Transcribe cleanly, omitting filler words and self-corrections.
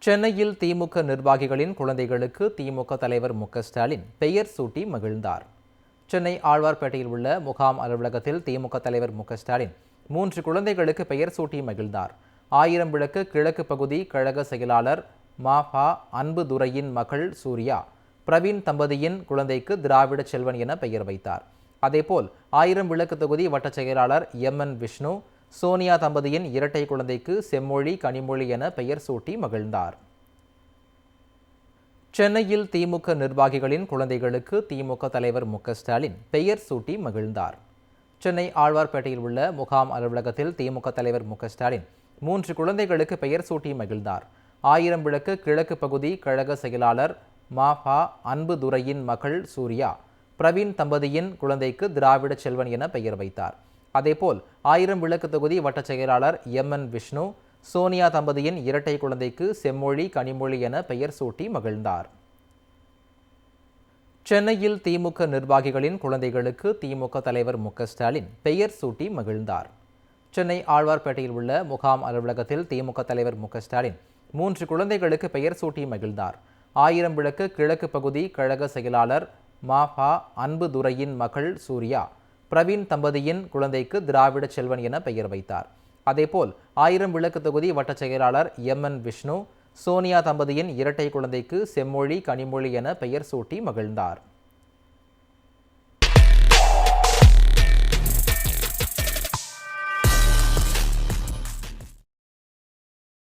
சென்னையில் திமுக நிர்வாகிகளின் குழந்தைகளுக்கு திமுக தலைவர் மு.க.ஸ்டாலின் பெயர் சூட்டி மகிழ்ந்தார். சென்னை ஆழ்வார்பேட்டையில் உள்ள முகாம் அலுவலகத்தில் திமுக தலைவர் மு.க.ஸ்டாலின் 3 குழந்தைகளுக்கு பெயர் சூட்டி மகிழ்ந்தார். 1000 விளக்கு கிழக்கு பகுதி கழக செயலாளர் மா.பா. அன்புதுரையின் மகள் சூர்யா, பிரவீன் தம்பதியின் குழந்தைக்கு திராவிட செல்வன் என பெயர் வைத்தார். அதேபோல் 1000 விளக்கு தொகுதி வட்ட செயலாளர் எம்.என். விஷ்ணு, சோனியா தம்பதியின் இரட்டை குழந்தைக்கு செம்மொழி, கனிமொழி என பெயர் சூட்டி மகிழ்ந்தார். சென்னையில் திமுக நிர்வாகிகளின் குழந்தைகளுக்கு திமுக தலைவர் மு.க.ஸ்டாலின் பெயர் சூட்டி மகிழ்ந்தார். சென்னை ஆழ்வார்பேட்டையில் உள்ள முகாம் அலுவலகத்தில் திமுக தலைவர் மு.க.ஸ்டாலின் 3 குழந்தைகளுக்கு பெயர் சூட்டி மகிழ்ந்தார். 1000 விளக்கு கிழக்கு பகுதி கழக செயலாளர் மா.பா. அன்புதுரையின் மகள் சூர்யா, பிரவீன் தம்பதியின் குழந்தைக்கு திராவிட செல்வன் என பெயர் வைத்தார். அதேபோல் 1000 விளக்கு தொகுதி வட்ட செயலாளர் எம்.என். விஷ்ணு, சோனியா தம்பதியின் இரட்டை குழந்தைக்கு செம்மொழி, கனிமொழி என பெயர் சூட்டி மகிழ்ந்தார். சென்னையில் திமுக நிர்வாகிகளின் குழந்தைகளுக்கு திமுக தலைவர் மு.க.ஸ்டாலின் பெயர் சூட்டி மகிழ்ந்தார். சென்னை ஆழ்வார்பேட்டையில் உள்ள முகாம் அலுவலகத்தில் திமுக தலைவர் மு.க.ஸ்டாலின் 3 குழந்தைகளுக்கு பெயர் சூட்டி மகிழ்ந்தார். 1000 விளக்கு கிழக்கு பகுதி கழக செயலாளர் மா.பா. அன்புதுரையின் மகள் சூர்யா, பிரவீன் தம்பதியின் குழந்தைக்கு திராவிட செல்வன் என பெயர் வைத்தார். அதேபோல் 1000 விளக்கு தொகுதி வட்ட செயலாளர் எம்.என். விஷ்ணு, சோனியா தம்பதியின் இரட்டை குழந்தைக்கு செம்மொழி, கனிமொழி என பெயர் சூட்டி மகிழ்ந்தார்.